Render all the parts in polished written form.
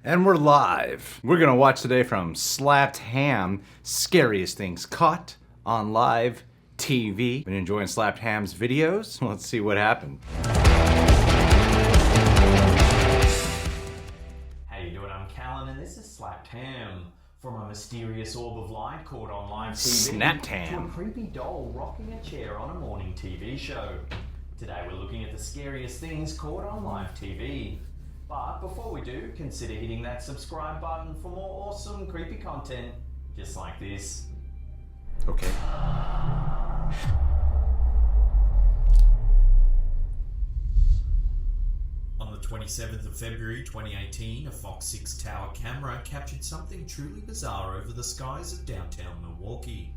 And we're live. We're gonna watch today from Slapped Ham, Scariest Things Caught on Live TV. Been enjoying Slapped Ham's videos? Let's see what happened. How you doing? I'm Callan and this is Slapped Ham. From a mysterious orb of light caught on live TV Snapped to ham. a creepy doll rocking a chair on a morning TV show. Today we're looking at the scariest things caught on live TV. But before we do, consider hitting that subscribe button for more awesome creepy content just like this. Okay. On the 27th of February 2018, a Fox 6 tower camera captured something truly bizarre over the skies of downtown Milwaukee.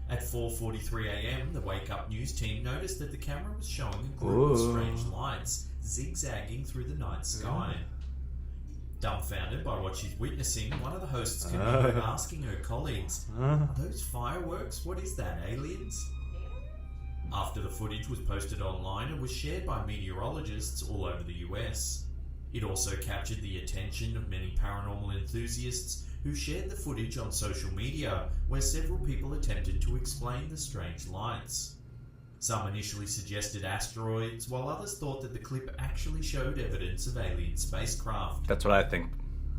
At 4:43 a.m, the Wake Up News team noticed that the camera was showing a group of strange lights zigzagging through the night sky. Dumbfounded by what she's witnessing, one of the hosts continued asking her colleagues, "Are those fireworks? What is that, aliens?" After the footage was posted online, it was shared by meteorologists all over the US. It also captured the attention of many paranormal enthusiasts who shared the footage on social media, where several people attempted to explain the strange lights. Some initially suggested asteroids, while others thought that the clip actually showed evidence of alien spacecraft. That's what I think.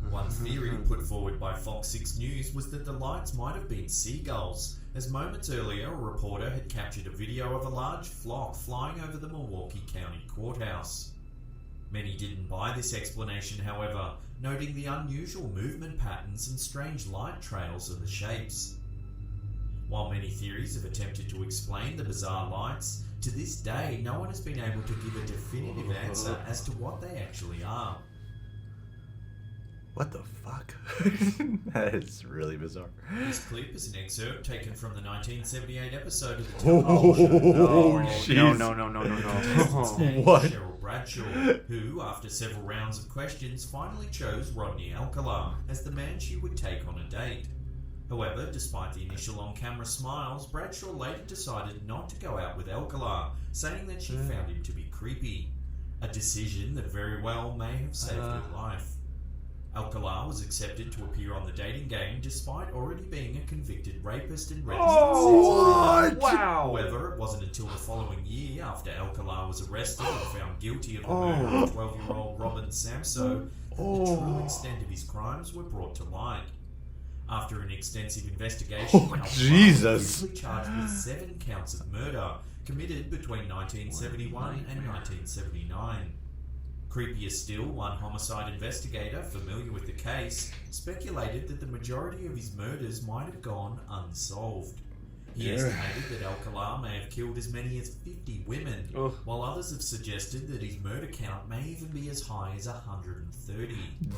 One theory put forward by Fox 6 News was that the lights might have been seagulls, as moments earlier a reporter had captured a video of a large flock flying over the Milwaukee County Courthouse. Many didn't buy this explanation, however, noting the unusual movement patterns and strange light trails of the shapes. While many theories have attempted to explain the bizarre lights, to this day no one has been able to give a definitive answer as to what they actually are. What the fuck? That is really bizarre. This clip is an excerpt taken from the 1978 episode of the Oh, television show. jeez. No. What? Cheryl Bradshaw, who, after several rounds of questions, finally chose Rodney Alcala as the man she would take on a date. However, despite the initial on-camera smiles, Bradshaw later decided not to go out with Alcala, saying that she found him to be creepy. A decision that very well may have saved her life. Alcala was accepted to appear on the dating game despite already being a convicted rapist and registered sex offender. Wow! However, it wasn't until the following year, after Alcala was arrested and found guilty of the murder of 12-year-old Robin Samso, that the true extent of his crimes were brought to light. After an extensive investigation, Alcala was briefly charged with 7 counts of murder committed between 1971 and 1979. Creepier still, one homicide investigator familiar with the case speculated that the majority of his murders might have gone unsolved. He estimated that Alcala may have killed as many as 50 women, while others have suggested that his murder count may even be as high as 130.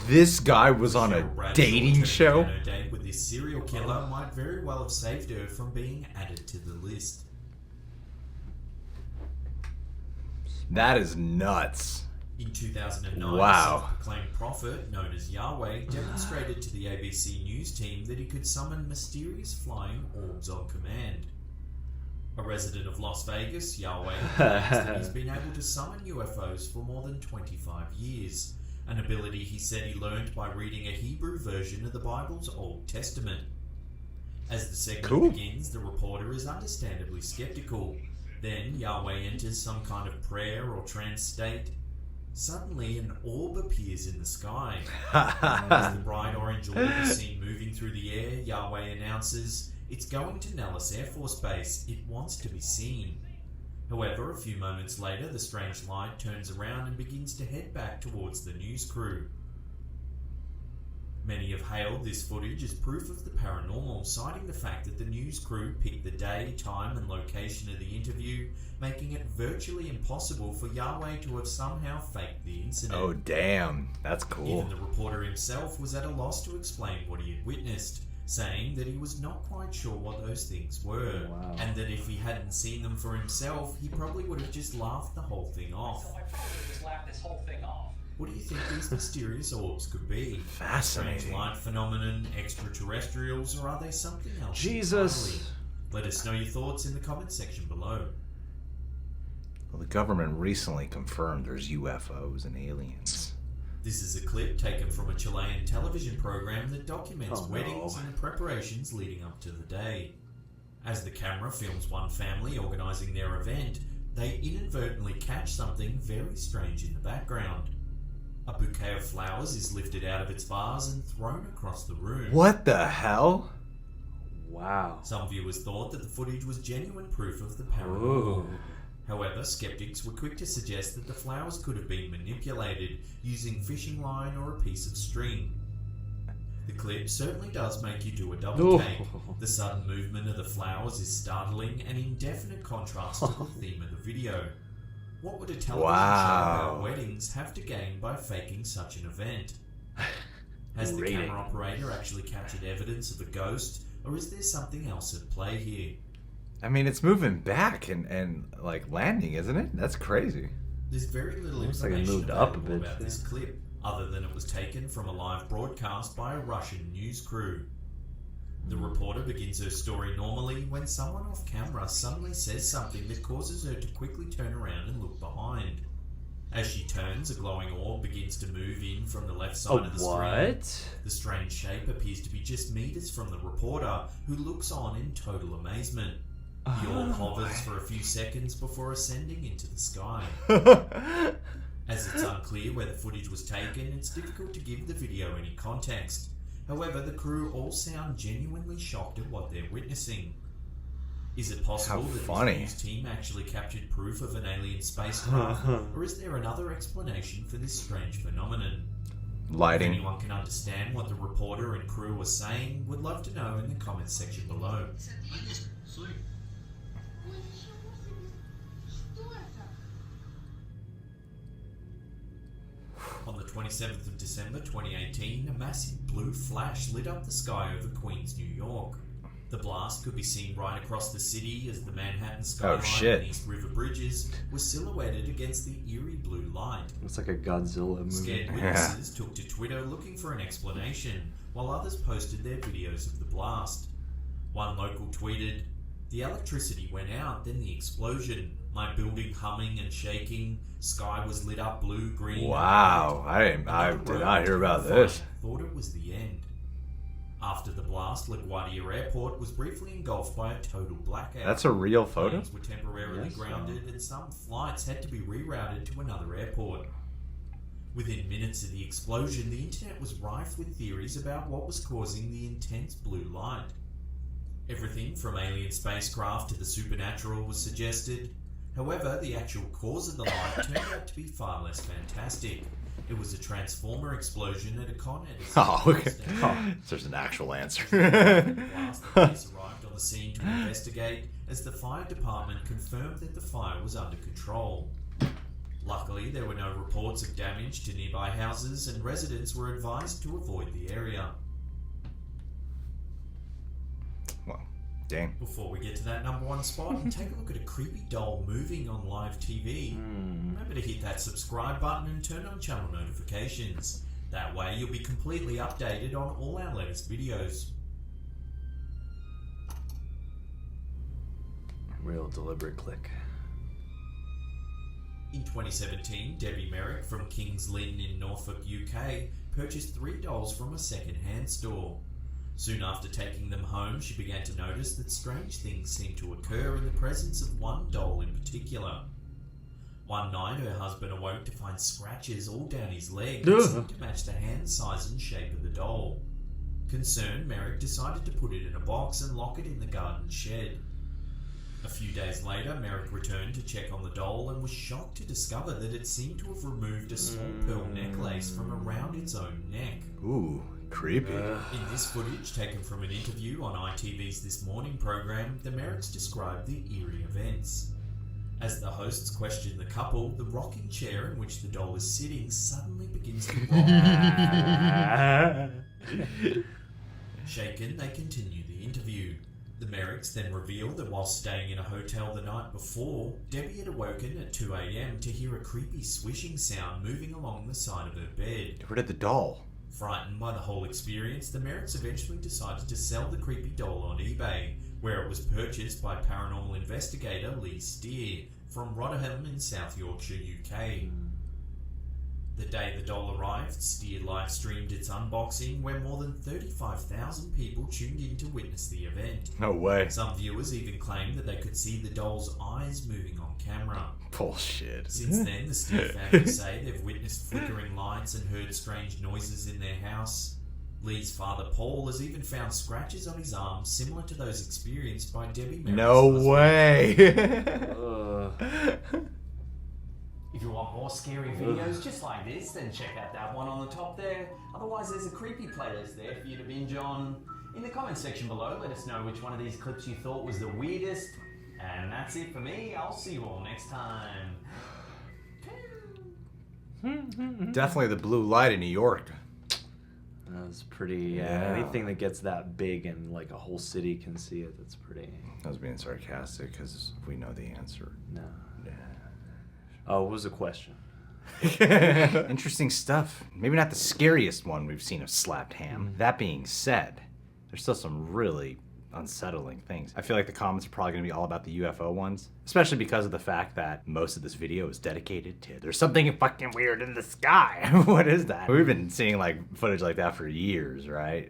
This guy was on a dating show? Her date with this serial killer might very well have saved her from being added to the list. That is nuts. In 2009, Wow. a self-proclaimed prophet known as Yahweh demonstrated to the ABC News team that he could summon mysterious flying orbs on command. A resident of Las Vegas, Yahweh claims that he's been able to summon UFOs for more than 25 years, an ability he said he learned by reading a Hebrew version of the Bible's Old Testament. As the segment begins, the reporter is understandably skeptical. Then Yahweh enters some kind of prayer or trance state. Suddenly, an orb appears in the sky. As the bright orange orb is seen moving through the air, Yahweh announces, "It's going to Nellis Air Force Base. It wants to be seen." However, a few moments later, the strange light turns around and begins to head back towards the news crew. Many have hailed this footage as proof of the paranormal, citing the fact that the news crew picked the day, time and location of the interview, making it virtually impossible for Yahweh to have somehow faked the incident. Oh, damn. That's cool. Even the reporter himself was at a loss to explain what he had witnessed, saying that he was not quite sure what those things were, and that if he hadn't seen them for himself, he probably would have just laughed the whole thing off. So I probably just laughed this whole thing off. What do you think these mysterious orbs could be? Fascinating. Strange light phenomenon, extraterrestrials, or are they something else? Jesus. entirely? Let us know your thoughts in the comment section below. Well, the government recently confirmed there's UFOs and aliens. This is a clip taken from a Chilean television program that documents weddings and the preparations leading up to the day. As the camera films one family organising their event, they inadvertently catch something very strange in the background. A bouquet of flowers is lifted out of its vase and thrown across the room. What the hell? Wow. Some viewers thought that the footage was genuine proof of the paranormal. However, skeptics were quick to suggest that the flowers could have been manipulated using fishing line or a piece of string. The clip certainly does make you do a double take. The sudden movement of the flowers is startling and in definite contrast to the theme of the video. What would a television show about weddings have to gain by faking such an event? Has the camera operator actually captured evidence of a ghost, or is there something else at play here? I mean, it's moving back and like landing, isn't it? That's crazy. There's very little information available about this clip, other than it was taken from a live broadcast by a Russian news crew. The reporter begins her story normally when someone off camera suddenly says something that causes her to quickly turn around and look behind. As she turns, a glowing orb begins to move in from the left side of the screen. The strange shape appears to be just meters from the reporter, who looks on in total amazement. The orb hovers for a few seconds before ascending into the sky. As it's unclear where the footage was taken, it's difficult to give the video any context. However, the crew all sound genuinely shocked at what they're witnessing. Is it possible that the news team actually captured proof of an alien spacecraft, or is there another explanation for this strange phenomenon? Lighting. If anyone can understand what the reporter and crew were saying, would love to know in the comments section below. On the 27th of December 2018, a massive blue flash lit up the sky over Queens, New York. The blast could be seen right across the city as the Manhattan skyline and East River bridges were silhouetted against the eerie blue light. It's like a Godzilla movie. Scared witnesses took to Twitter looking for an explanation, while others posted their videos of the blast. One local tweeted, "The electricity went out, then the explosion. My building humming and shaking. Sky was lit up blue, green." Wow, I did not hear about this. Thought it was the end. After the blast, LaGuardia Airport was briefly engulfed by a total blackout. That's a real photo? Planes were temporarily grounded and some flights had to be rerouted to another airport. Within minutes of the explosion, the internet was rife with theories about what was causing the intense blue light. Everything from alien spacecraft to the supernatural was suggested. However, the actual cause of the light turned out to be far less fantastic. It was a transformer explosion at a con at There's an actual answer. The police arrived on the scene to investigate, as the fire department confirmed that the fire was under control. Luckily, there were no reports of damage to nearby houses, and residents were advised to avoid the area. Well, dang. Before we get to that number one spot and take a look at a creepy doll moving on live TV, remember to hit that subscribe button and turn on channel notifications. That way you'll be completely updated on all our latest videos. Real deliberate click. In 2017, Debbie Merrick from King's Lynn in Norfolk, UK, purchased 3 dolls from a second-hand store. Soon after taking them home, she began to notice that strange things seemed to occur in the presence of one doll in particular. One night, her husband awoke to find scratches all down his leg that seemed to match the hand size and shape of the doll. Concerned, Merrick decided to put it in a box and lock it in the garden shed. A few days later, Merrick returned to check on the doll and was shocked to discover that it seemed to have removed a small pearl necklace from around its own neck. Ooh, creepy. In this footage, taken from an interview on ITV's This Morning program, the Merricks described the eerie events. As the hosts question the couple, the rocking chair in which the doll is sitting suddenly begins to rock. Shaken, they continue the interview. The Merricks then reveal that while staying in a hotel the night before, Debbie had awoken at 2 a.m. to hear a creepy swishing sound moving along the side of her bed. Where did the doll? Frightened by the whole experience, the Merricks eventually decided to sell the creepy doll on eBay, where it was purchased by paranormal investigator Lee Steer from Rotherham in South Yorkshire, UK. The day the doll arrived, Steer live-streamed its unboxing, where more than 35,000 people tuned in to witness the event. No way. Some viewers even claimed that they could see the doll's eyes moving on camera. Bullshit. Since then, the Steer family say they've witnessed flickering lights and heard strange noises in their house. Lee's father, Paul, has even found scratches on his arm similar to those experienced by Debbie Merritt's No husband. way. If you want more scary videos just like this, then check out that one on the top there. Otherwise, there's a creepy playlist there for you to binge on. In the comment section below, let us know which one of these clips you thought was the weirdest. And that's it for me. I'll see you all next time. Definitely the blue light in New York. That was pretty. Yeah. Anything that gets that big and like a whole city can see it, that's pretty. I was being sarcastic because we know the answer. No. Oh, what was the question? Interesting stuff. Maybe not the scariest one we've seen of slapped ham. That being said, there's still some really unsettling things. I feel like the comments are probably going to be all about the UFO ones, especially because of the fact that most of this video is dedicated to there's something fucking weird in the sky. What is that? We've been seeing like footage like that for years, right?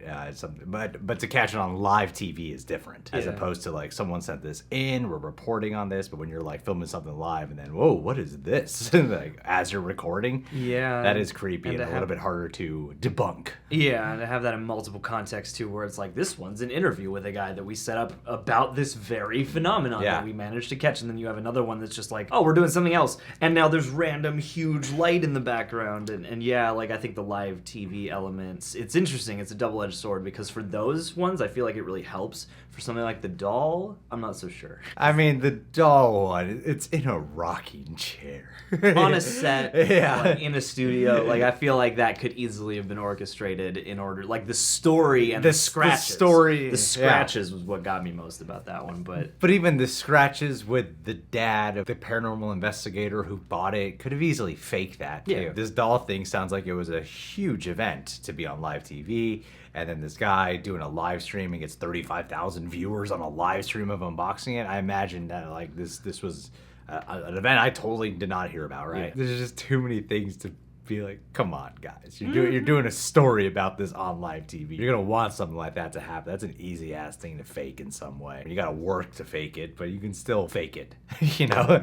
But to catch it on live TV is different, as opposed to like someone sent this in, we're reporting on this, but when you're like filming something live and then whoa, what is this? Like as you're recording, that is creepy and a little bit harder to debunk. Yeah, and to have that in multiple contexts too, where it's like this one's an interview with a guy that we set up about this very phenomenon that we managed to catch, and then you have another one that's just like, oh, we're doing something else, and now there's random huge light in the background, and yeah, like I think the live TV elements, it's interesting, it's a double-edged sword, because for those ones I feel like it really helps. For something like the doll, I'm not so sure. I mean, the doll one, it's in a rocking chair. On a set, like in a studio, like I feel like that could easily have been orchestrated in order, like the story and the scratches. The scratches was what got me most about that one, but even the scratches with the dad of the paranormal investigator who bought it could have easily faked that too. Yeah. This doll thing sounds like it was a huge event to be on live TV, and then this guy doing a live stream and gets 35,000 viewers on a live stream of unboxing it. I imagine that like this was an event I totally did not hear about, right? Yeah. There's just too many things to be like, come on, guys. You're doing a story about this on live TV. You're going to want something like that to happen. That's an easy-ass thing to fake in some way. You got to work to fake it, but you can still fake it. You know?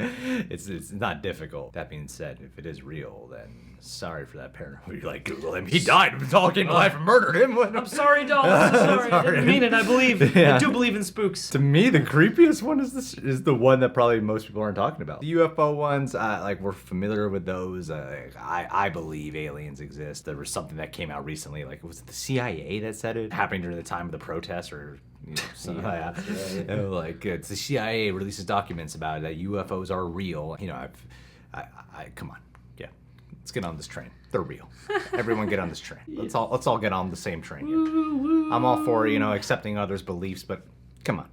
It's not difficult. That being said, if it is real, then sorry for that parent. You're like, Google him. He died. The doll came to life and murdered him. I'm sorry, doll. I'm sorry. I didn't mean it. I believe. I do believe in spooks. To me, the creepiest one is the one that probably most people aren't talking about. The UFO ones, like we're familiar with those. I believe aliens exist. There was something that came out recently, like was it the CIA that said it happening during the time of the protests or something like that. Right. Like it's the CIA releases documents about it, that UFOs are real. You know, I come on, let's get on this train. They're real. Everyone get on this train. Let's all get on the same train here. I'm all for accepting others' beliefs, but come on.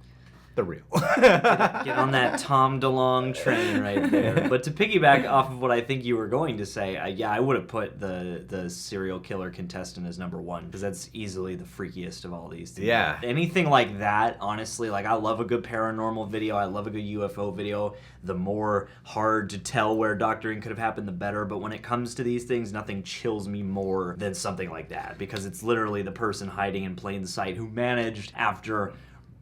They're real. Get on that Tom DeLonge train right there. But to piggyback off of what I think you were going to say, I would have put the serial killer contestant as number one, because that's easily the freakiest of all these. Yeah. Anything like that, honestly, like I love a good paranormal video. I love a good UFO video. The more hard to tell where doctoring could have happened, the better. But when it comes to these things, nothing chills me more than something like that, because it's literally the person hiding in plain sight who managed, after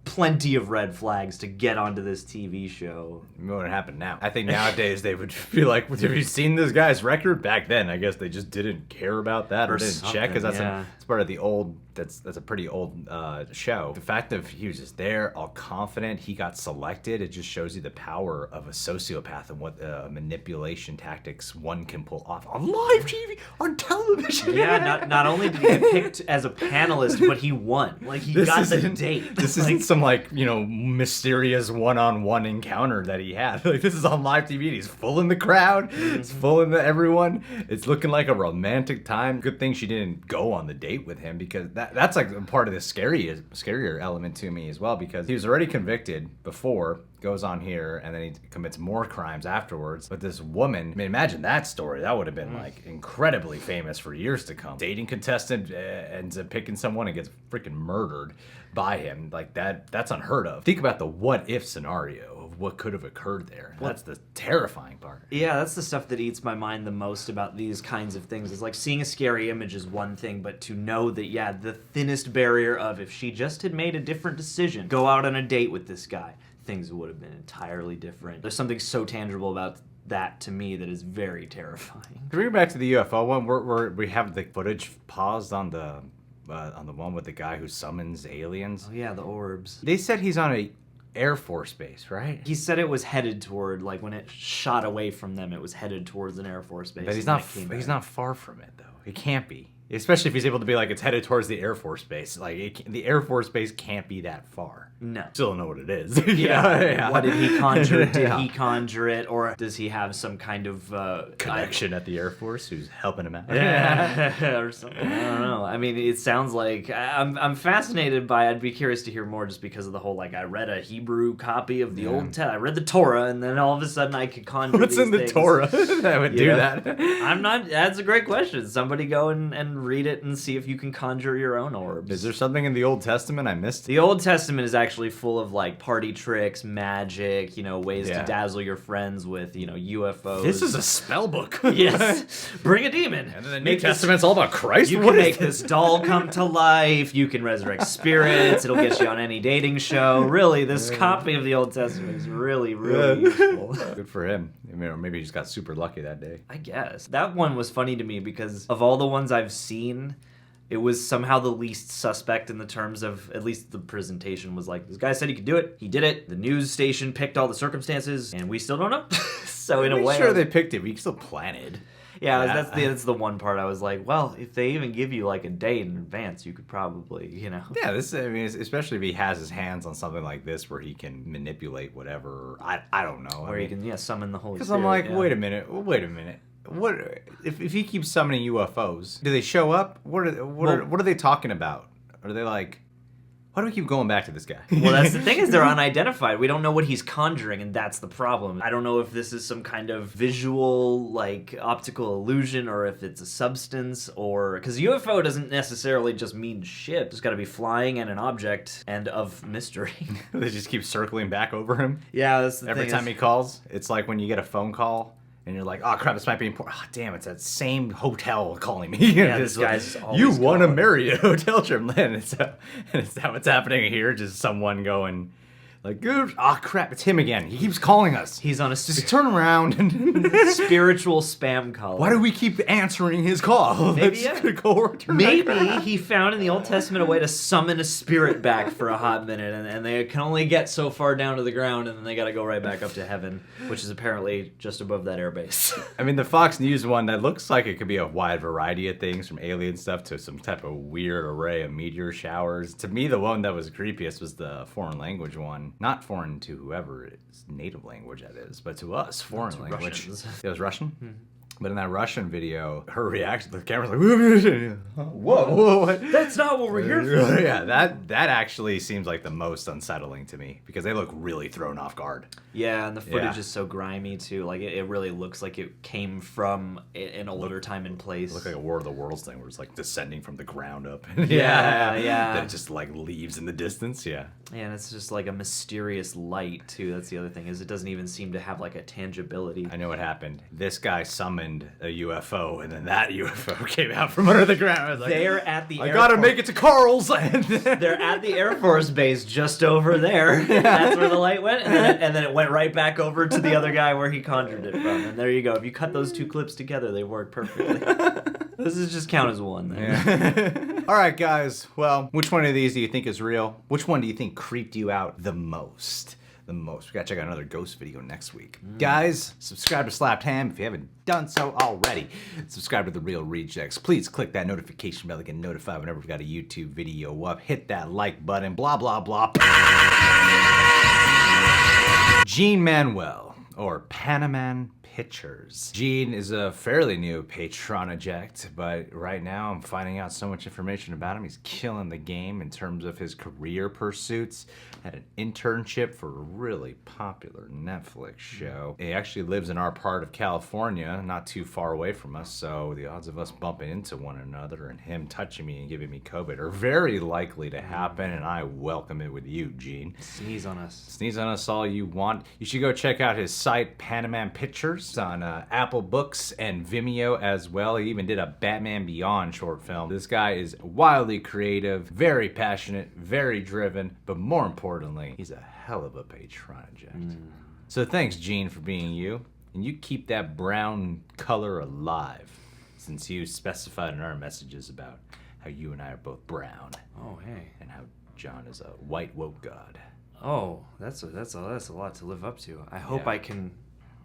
plenty of red flags, to get onto this TV show. What would happen now? I think nowadays they would be like, have you seen this guy's record? Back then, I guess they just didn't care about that or didn't check, because it's part of the old, that's a pretty old show. The fact that he was just there, all confident, he got selected, it just shows you the power of a sociopath and what manipulation tactics one can pull off on live TV, on television. Yeah, not only did he get picked as a panelist, but he won. Like, he got the date. This isn't some, like, mysterious one-on-one encounter that he had. Like, this is on live TV, and he's fooling the crowd. It's fooling everyone. It's looking like a romantic time. Good thing she didn't go on the date with him, because that's like part of the scarier element to me as well, because he was already convicted before, goes on here, and then he commits more crimes afterwards. But this woman, I mean, imagine that story. That would have been like incredibly famous for years to come. Dating contestant ends up picking someone and gets freaking murdered by him. Like that's unheard of. Think about the what if scenario. of what could have occurred there. That's the terrifying part. Yeah, that's the stuff that eats my mind the most about these kinds of things. It's like seeing a scary image is one thing, but to know that, yeah, the thinnest barrier of if she just had made a different decision, go out on a date with this guy, things would have been entirely different. There's something so tangible about that to me that is very terrifying. To bring it back to the UFO one, we have the footage paused on the one with the guy who summons aliens. Oh yeah, the orbs. They said he's on a Air Force base, right? He said it was headed toward, like when it shot away from them, it was headed towards an Air Force base. But he's not far from it though. He can't be. Especially if he's able to be like, it's headed towards the Air Force base. Like, the Air Force base can't be that far. No. Still don't know what it is. Yeah. What did he conjure? Did he conjure it? Or does he have some kind of... connection at the Air Force who's helping him out? Yeah. Or something. I don't know. I mean, it sounds like... I'm fascinated by it. I'd be curious to hear more just because of the whole, like, I read a Hebrew copy of the Old Testament. I read the Torah, and then all of a sudden I could conjure What's these in the things. Torah that would do that? I'm not... That's a great question. Somebody go and read it and see if you can conjure your own orbs. Is there something in the Old Testament I missed? The Old Testament is actually full of like party tricks, magic, ways to dazzle your friends with, UFOs. This is a spell book. Yes. Bring a demon. And then the New Testament's all about Christ? You can make this doll come to life. You can resurrect spirits. It'll get you on any dating show. Really, this copy of the Old Testament is really, really useful. Good for him. Or maybe he just got super lucky that day. I guess. That one was funny to me because of all the ones I've seen, it was somehow the least suspect in the terms of, at least the presentation was like, this guy said he could do it. He did it. The news station picked all the circumstances, and we still don't know. So in a way, sure they picked it. We still planted. Yeah, that's the one part I was like, well, if they even give you like a day in advance, you could probably, Yeah, especially if he has his hands on something like this where he can manipulate whatever. I don't know. Where he can summon the Holy Spirit. Because I'm like, wait a minute. What if he keeps summoning UFOs? Do they show up? What are they talking about? Are they like, why do we keep going back to this guy? Well, that's the thing is they're unidentified. We don't know what he's conjuring, and that's the problem. I don't know if this is some kind of visual, like, optical illusion, or if it's a substance, or... Because UFO doesn't necessarily just mean ship. It's got to be flying and an object, and of mystery. They just keep circling back over him? Yeah, that's the thing. Every time he calls, it's like when you get a phone call, and you're like, oh crap, this might be important. Oh damn, it's that same hotel calling me. Yeah, this guy's always you won a calling. Marriott hotel trip. And is that what's happening here? Just someone going, like, oh crap, it's him again. He keeps calling us. He's on a Just turn around and spiritual spam call. Why do we keep answering his call? Maybe he found in the Old Testament a way to summon a spirit back for a hot minute, and they can only get so far down to the ground, and then they got to go right back up to heaven, which is apparently just above that airbase. I mean, the Fox News one, that looks like it could be a wide variety of things, from alien stuff to some type of weird array of meteor showers. To me, the one that was creepiest was the foreign language one. Not foreign to whoever its native language that is, but to us, foreign language. Russians. It was Russian? Mm-hmm. But in that Russian video, her reaction, the camera's like, whoa, what? That's not what we're here for. Yeah, that actually seems like the most unsettling to me, because they look really thrown off guard. Yeah, and the footage is so grimy too. Like it really looks like it came from an older time and place. It looked like a War of the Worlds thing, where it's like descending from the ground up. Yeah. Then it just like leaves in the distance. Yeah. Yeah, and it's just like a mysterious light too. That's the other thing, is it doesn't even seem to have like a tangibility. I know what happened. This guy summoned a UFO, and then that UFO came out from under the ground. I was like, they're at the I gotta make it to Carl's. They're at the Air Force base just over there. That's where the light went, and then it went right back over to the other guy where he conjured it from. And there you go. If you cut those two clips together, they work perfectly. This is just count as one then. Yeah. All right, guys. Well, which one of these do you think is real? Which one do you think creeped you out the most? We gotta check out another ghost video next week. Guys, subscribe to Slapped Ham if you haven't done so already. Subscribe to The Real Rejects. Please click that notification bell to get notified whenever we've got a YouTube video up. Hit that like button, blah, blah, blah. Gene Manuel, or Panaman Pictures. Gene is a fairly new patron eject, but right now I'm finding out so much information about him. He's killing the game in terms of his career pursuits. Had an internship for a really popular Netflix show. He actually lives in our part of California, not too far away from us, so the odds of us bumping into one another and him touching me and giving me COVID are very likely to happen, and I welcome it with you, Gene. Sneeze on us. Sneeze on us all you want. You should go check out his site, Panaman Pictures, on Apple Books and Vimeo as well. He even did a Batman Beyond short film. This guy is wildly creative, very passionate, very driven, but more importantly, he's a hell of a patron eject. So thanks, Gene, for being you. And you keep that brown color alive, since you specified in our messages about how you and I are both brown. Oh, hey. And how John is a white woke god. Oh, that's a lot to live up to. I hope I can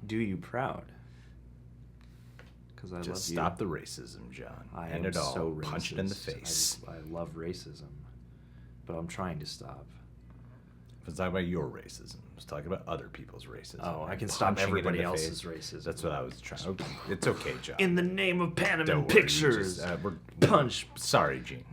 do you proud. Because I love you. Just stop the racism, John. I End am it all. so Punch it in the racist. face. I love racism, but I'm trying to stop. I was talking about your racism. I was talking about other people's racism. Oh, I can stop Punching it in everybody the else's face. racism. That's what I was trying. Okay. It's okay, John. In the name of Don't Panaman worry, Pictures, we're punch. sorry, Gene.